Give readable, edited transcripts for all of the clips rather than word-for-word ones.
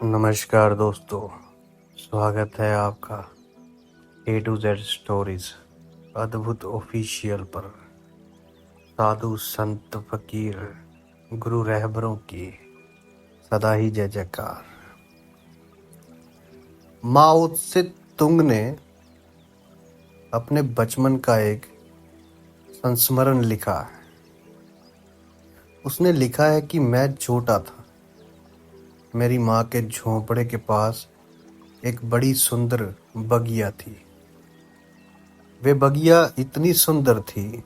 नमस्कार दोस्तों, स्वागत है आपका A to Z स्टोरीज अद्भुत ऑफिशियल पर। साधु संत फकीर गुरु रहबरों की सदा ही जय जयकार। माओ त्से तुंग ने अपने बचपन का एक संस्मरण लिखा है। उसने लिखा है कि मैं छोटा था, मेरी माँ के झोंपड़े के पास एक बड़ी सुंदर बगिया थी। वे बगिया इतनी सुंदर थी,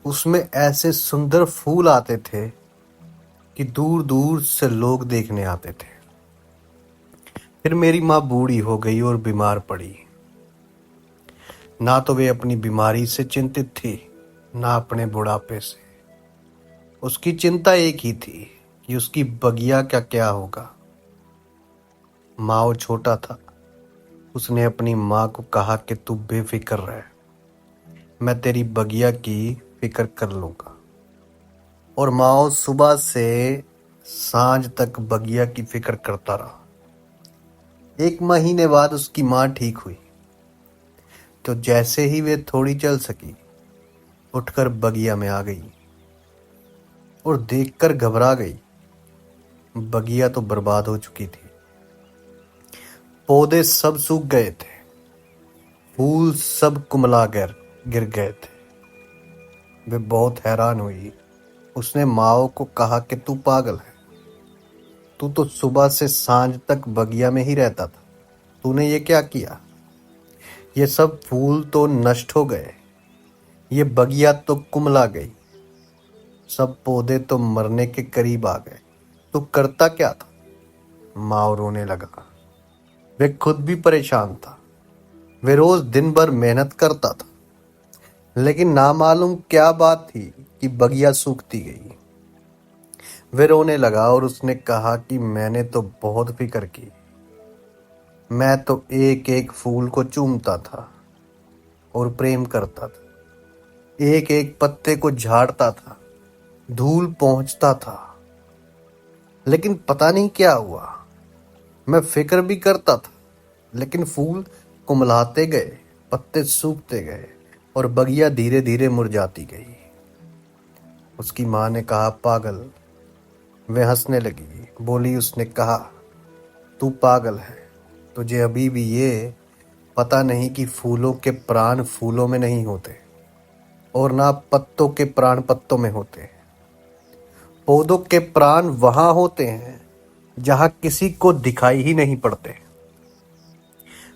उसमें ऐसे सुंदर फूल आते थे कि दूर दूर से लोग देखने आते थे। फिर मेरी माँ बूढ़ी हो गई और बीमार पड़ी। ना तो वे अपनी बीमारी से चिंतित थी, ना अपने बुढ़ापे से। उसकी चिंता एक ही थी कि उसकी बगिया का क्या होगा। माँ छोटा था, उसने अपनी माँ को कहा कि तू बेफिक्र रह, मैं तेरी बगिया की फिक्र कर लूंगा। और माओ सुबह से सांझ तक बगिया की फिक्र करता रहा। 1 महीने बाद उसकी माँ ठीक हुई, तो जैसे ही वे थोड़ी चल सकी, उठकर बगिया में आ गई और देखकर घबरा गई। बगिया तो बर्बाद हो चुकी थी। पौधे सब सूख गए थे, फूल सब कुमला गिर गए थे। वे बहुत हैरान हुई। उसने माओ को कहा कि तू पागल है, तू तो सुबह से सांझ तक बगिया में ही रहता था, तूने ये क्या किया? ये सब फूल तो नष्ट हो गए, ये बगिया तो कुमला गई, सब पौधे तो मरने के करीब आ गए। तू करता क्या था? माओ रोने लगा। वे खुद भी परेशान था। वे रोज दिन भर मेहनत करता था, लेकिन ना मालूम क्या बात थी कि बगिया सूखती गई। वे रोने लगा और उसने कहा कि मैंने तो बहुत फिक्र की। मैं तो एक एक फूल को चूमता था और प्रेम करता था, एक एक पत्ते को झाड़ता था, धूल पहुंचता था, लेकिन पता नहीं क्या हुआ। मैं फिक्र भी करता था, लेकिन फूल कुमलाते गए, पत्ते सूखते गए और बगिया धीरे धीरे मुरझाती गई। उसकी माँ ने कहा, पागल। वे हंसने लगी, बोली, उसने कहा, तू पागल है, तुझे अभी भी ये पता नहीं कि फूलों के प्राण फूलों में नहीं होते और ना पत्तों के प्राण पत्तों में होते। पौधों के प्राण वहां होते हैं जहां किसी को दिखाई ही नहीं पड़ते।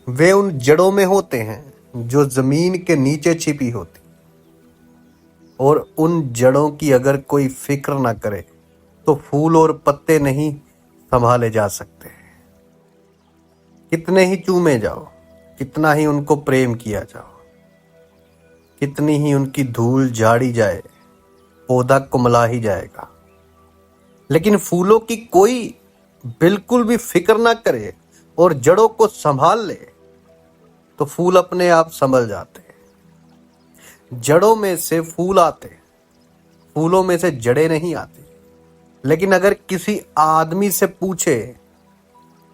वे उन जड़ों में होते हैं जो जमीन के नीचे छिपी होती, और उन जड़ों की अगर कोई फिक्र ना करे तो फूल और पत्ते नहीं संभाले जा सकते। कितने ही चूमे जाओ, कितना ही उनको प्रेम किया जाओ, कितनी ही उनकी धूल झाड़ी जाए, पौधा कुमला ही जाएगा। लेकिन फूलों की कोई बिल्कुल भी फिक्र ना करे और जड़ों को संभाल ले तो फूल अपने आप संभल जाते हैं। जड़ों में से फूल आते, फूलों में से जड़ें नहीं आती। लेकिन अगर किसी आदमी से पूछे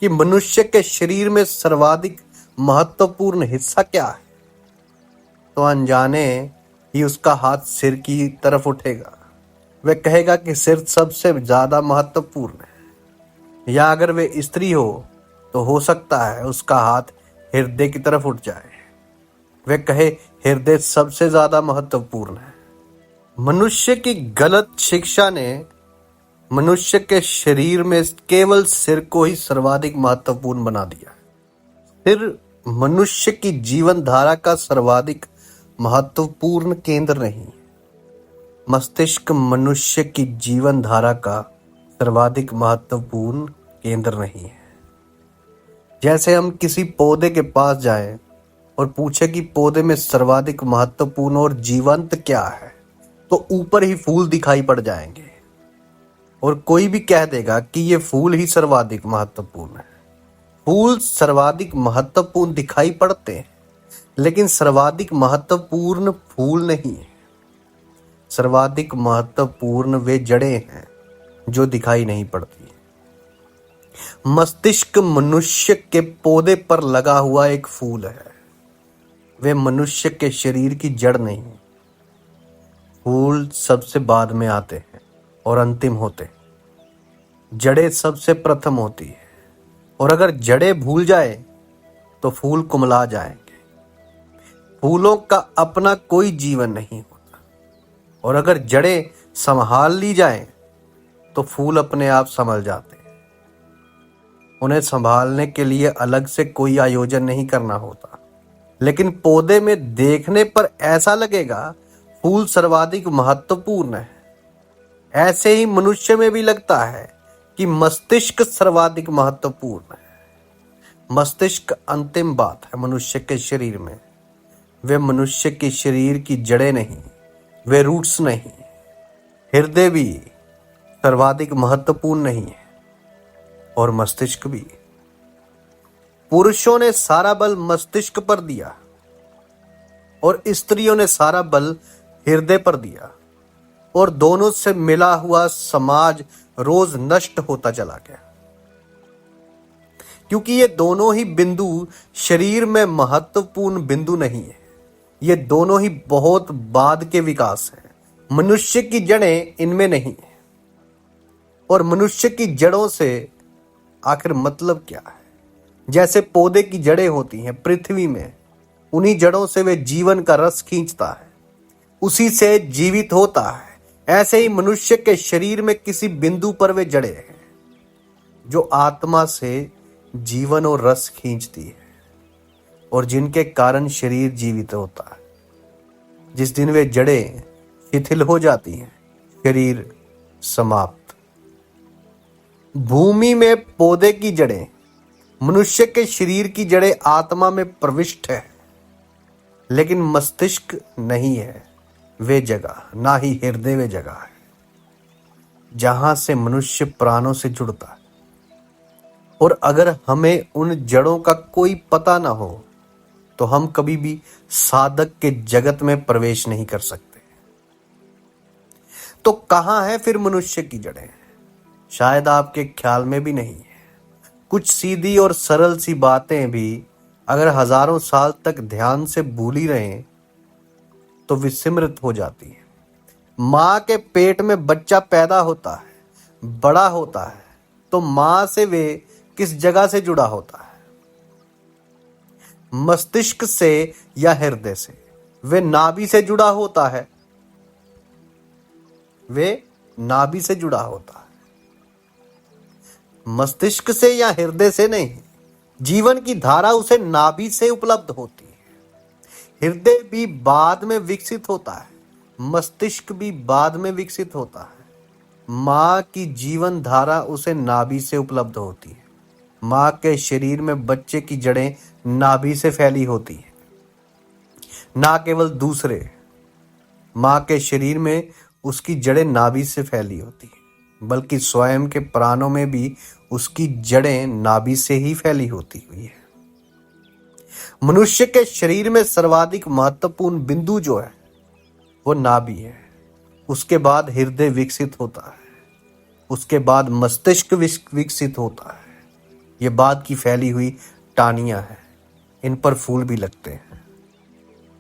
कि मनुष्य के शरीर में सर्वाधिक महत्वपूर्ण हिस्सा क्या है, तो अनजाने ही उसका हाथ सिर की तरफ उठेगा। वह कहेगा कि सिर सबसे ज्यादा महत्वपूर्ण है। या अगर वे स्त्री हो तो हो सकता है उसका हाथ हृदय की तरफ उठ जाए, वह कहे हृदय सबसे ज्यादा महत्वपूर्ण है। मनुष्य की गलत शिक्षा ने मनुष्य के शरीर में केवल सिर को ही सर्वाधिक महत्वपूर्ण बना दिया। सिर मनुष्य की जीवन धारा का सर्वाधिक महत्वपूर्ण केंद्र नहीं। मस्तिष्क मनुष्य की जीवन धारा का सर्वाधिक महत्वपूर्ण केंद्र नहीं है। जैसे हम किसी पौधे के पास जाएं और पूछे कि पौधे में सर्वाधिक महत्वपूर्ण और जीवंत क्या है, तो ऊपर ही फूल दिखाई पड़ जाएंगे और कोई भी कह देगा कि ये फूल ही सर्वाधिक महत्वपूर्ण है। फूल सर्वाधिक महत्वपूर्ण दिखाई पड़ते हैं, लेकिन सर्वाधिक महत्वपूर्ण फूल नहीं है। सर्वाधिक महत्वपूर्ण वे जड़ें हैं जो दिखाई नहीं पड़ती। मस्तिष्क मनुष्य के पौधे पर लगा हुआ एक फूल है। वे मनुष्य के शरीर की जड़ नहीं। फूल सबसे बाद में आते हैं और अंतिम होते हैं। जड़ें सबसे प्रथम होती है, और अगर जड़ें भूल जाए तो फूल कुमला जाएंगे। फूलों का अपना कोई जीवन नहीं होता, और अगर जड़ें संभाल ली जाएं तो फूल अपने आप संभल जाते हैं। उन्हें संभालने के लिए अलग से कोई आयोजन नहीं करना होता। लेकिन पौधे में देखने पर ऐसा लगेगा फूल सर्वाधिक महत्वपूर्ण है। ऐसे ही मनुष्य में भी लगता है कि मस्तिष्क सर्वाधिक महत्वपूर्ण है। मस्तिष्क अंतिम बात है मनुष्य के शरीर में। वे मनुष्य के शरीर की जड़ें नहीं, वे रूट्स नहीं। हृदय भी सर्वाधिक महत्वपूर्ण नहीं है, और मस्तिष्क भी। पुरुषों ने सारा बल मस्तिष्क पर दिया और स्त्रियों ने सारा बल हृदय पर दिया, और दोनों से मिला हुआ समाज रोज नष्ट होता चला गया, क्योंकि ये दोनों ही बिंदु शरीर में महत्वपूर्ण बिंदु नहीं है। ये दोनों ही बहुत बाद के विकास हैं। मनुष्य की जड़ें इनमें नहीं है, और मनुष्य की जड़ों से आखिर मतलब क्या है? जैसे पौधे की जड़ें होती हैं पृथ्वी में, उन्हीं जड़ों से वे जीवन का रस खींचता है, उसी से जीवित होता है। ऐसे ही मनुष्य के शरीर में किसी बिंदु पर वे जड़ें हैं जो आत्मा से जीवन और रस खींचती है, और जिनके कारण शरीर जीवित होता है। जिस दिन वे जड़ें शिथिल हो जाती हैं, शरीर समाप्त। भूमि में पौधे की जड़ें, मनुष्य के शरीर की जड़ें आत्मा में प्रविष्ट है, लेकिन मस्तिष्क नहीं है वे जगह, ना ही हृदय वे जगह है जहां से मनुष्य प्राणों से जुड़ता है। और अगर हमें उन जड़ों का कोई पता ना हो तो हम कभी भी साधक के जगत में प्रवेश नहीं कर सकते। तो कहां है फिर मनुष्य की जड़ें? शायद आपके ख्याल में भी नहीं है। कुछ सीधी और सरल सी बातें भी अगर हजारों साल तक ध्यान से भूली रहें तो विस्मृत हो जाती है। मां के पेट में बच्चा पैदा होता है, बड़ा होता है, तो मां से वे किस जगह से जुड़ा होता है? मस्तिष्क से या हृदय से? वे नाभि से जुड़ा होता है, वे नाभि से जुड़ा होता है, मस्तिष्क से या हृदय से नहीं। जीवन की धारा उसे नाभि से उपलब्ध होती है। हृदय भी बाद में विकसित होता है, मस्तिष्क भी बाद में विकसित होता है। मां की जीवन धारा उसे नाभि से उपलब्ध होती है। मां के शरीर में बच्चे की जड़ें नाभि से फैली होती है। ना केवल दूसरे, मां के शरीर में उसकी जड़ें नाभि से फैली होती है, बल्कि स्वयं के प्राणों में भी उसकी जड़ें नाभि से ही फैली होती हुई है। मनुष्य के शरीर में सर्वाधिक महत्वपूर्ण बिंदु जो है वो नाभि है। उसके बाद हृदय विकसित होता है, उसके बाद मस्तिष्क विकसित होता है। ये बाद की फैली हुई टाहनियां हैं, इन पर फूल भी लगते हैं।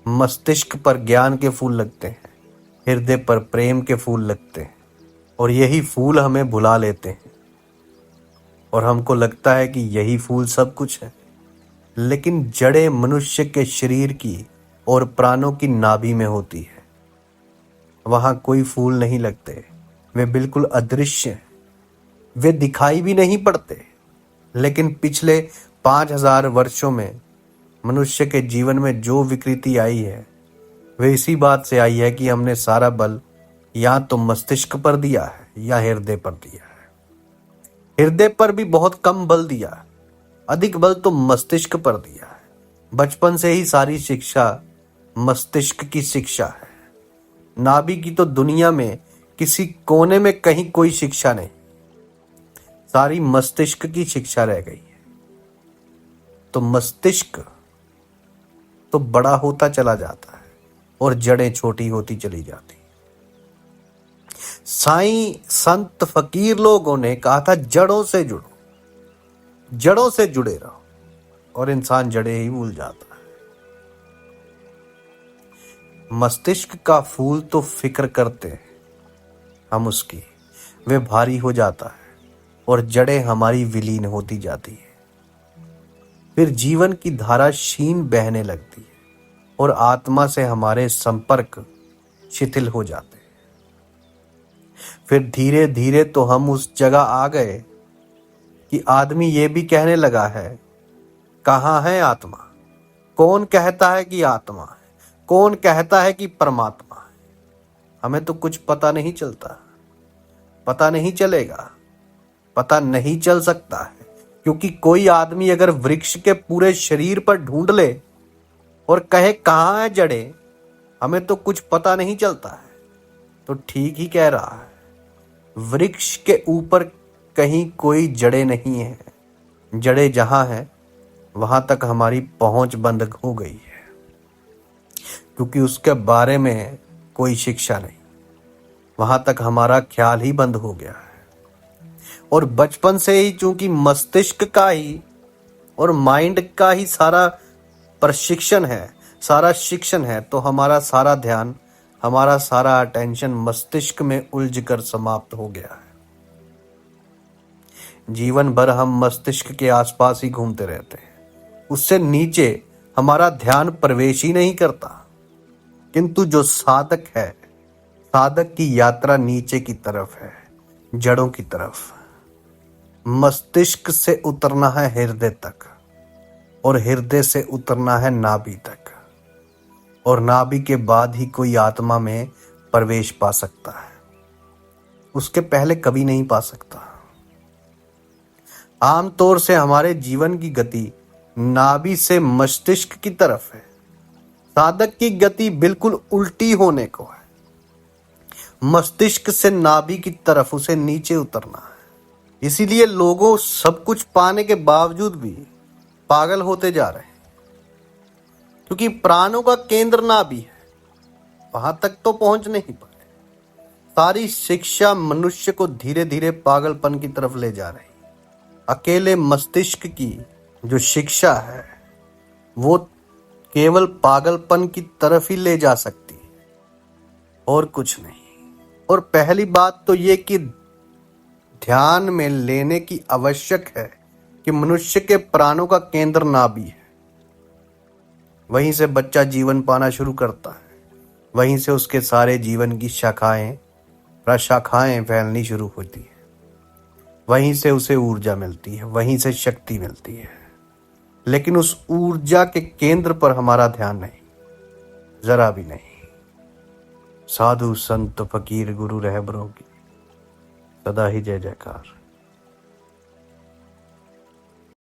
मस्तिष्क पर ज्ञान के फूल लगते हैं, हृदय पर प्रेम के फूल लगते हैं, और यही फूल हमें भुला लेते हैं और हमको लगता है कि यही फूल सब कुछ है। लेकिन जड़ें मनुष्य के शरीर की और प्राणों की नाभि में होती है। वहां कोई फूल नहीं लगते, वे बिल्कुल अदृश्य हैं। वे दिखाई भी नहीं पड़ते, लेकिन पिछले 5000 वर्षों में मनुष्य के जीवन में जो विकृति आई है वे इसी बात से आई है कि हमने सारा बल या तो मस्तिष्क पर दिया है या हृदय पर दिया है। हृदय पर भी बहुत कम बल दिया, अधिक बल तो मस्तिष्क पर दिया है। बचपन से ही सारी शिक्षा मस्तिष्क की शिक्षा है। नाभि की तो दुनिया में किसी कोने में कहीं कोई शिक्षा नहीं, सारी मस्तिष्क की शिक्षा रह गई है। तो मस्तिष्क तो बड़ा होता चला जाता है और जड़ें छोटी होती चली जाती। साईं, संत, फकीर लोगों ने कहा था जड़ों से जुड़ो, जड़ों से जुड़े रहो, और इंसान जड़ें ही भूल जाता है। मस्तिष्क का फूल तो फिक्र करते हैं हम उसकी, वे भारी हो जाता है और जड़ें हमारी विलीन होती जाती है। फिर जीवन की धारा क्षीण बहने लगती है और आत्मा से हमारे संपर्क शिथिल हो जाते हैं। फिर धीरे धीरे तो हम उस जगह आ गए कि आदमी ये भी कहने लगा है, कहाँ है आत्मा? कौन कहता है कि आत्मा है? कौन कहता है कि परमात्मा है? हमें तो कुछ पता नहीं चलता, पता नहीं चलेगा, पता नहीं चल सकता है, क्योंकि कोई आदमी अगर वृक्ष के पूरे शरीर पर ढूंढ ले और कहे कहाँ है जड़ें, हमें तो कुछ पता नहीं चलता है, तो ठीक ही कह रहा है। वृक्ष के ऊपर कहीं कोई जड़ें नहीं है। जड़ें जहां है वहां तक हमारी पहुंच बंद हो गई है, क्योंकि उसके बारे में कोई शिक्षा नहीं। वहां तक हमारा ख्याल ही बंद हो गया है। और बचपन से ही चूंकि मस्तिष्क का ही और माइंड का ही सारा प्रशिक्षण है, सारा शिक्षण है, तो हमारा सारा ध्यान, हमारा सारा अटेंशन मस्तिष्क में उलझ कर समाप्त हो गया है। जीवन भर हम मस्तिष्क के आसपास ही घूमते रहते हैं, उससे नीचे हमारा ध्यान प्रवेश ही नहीं करता। किंतु जो साधक है, साधक की यात्रा नीचे की तरफ है, जड़ों की तरफ। मस्तिष्क से उतरना है हृदय तक, और हृदय से उतरना है नाभि तक, और नाभि के बाद ही कोई आत्मा में प्रवेश पा सकता है, उसके पहले कभी नहीं पा सकता। आमतौर से हमारे जीवन की गति नाभि से मस्तिष्क की तरफ है। साधक की गति बिल्कुल उल्टी होने को है, मस्तिष्क से नाभि की तरफ उसे नीचे उतरना है। इसीलिए लोगों सब कुछ पाने के बावजूद भी पागल होते जा रहे हैं, क्योंकि प्राणों का केंद्र नाभि है, वहां तक तो पहुंच नहीं पाए। सारी शिक्षा मनुष्य को धीरे धीरे पागलपन की तरफ ले जा रही। अकेले मस्तिष्क की जो शिक्षा है वो केवल पागलपन की तरफ ही ले जा सकती है, और कुछ नहीं। और पहली बात तो ये कि ध्यान में लेने की आवश्यक है कि मनुष्य के प्राणों का केंद्र नाभि है। वहीं से बच्चा जीवन पाना शुरू करता है, वहीं से उसके सारे जीवन की शाखाएं प्रशाखाएं फैलनी शुरू होती है, वहीं से उसे ऊर्जा मिलती है, वहीं से शक्ति मिलती है। लेकिन उस ऊर्जा के केंद्र पर हमारा ध्यान नहीं, जरा भी नहीं। साधु संत फकीर गुरु रहबरों की सदा ही जय जयकार।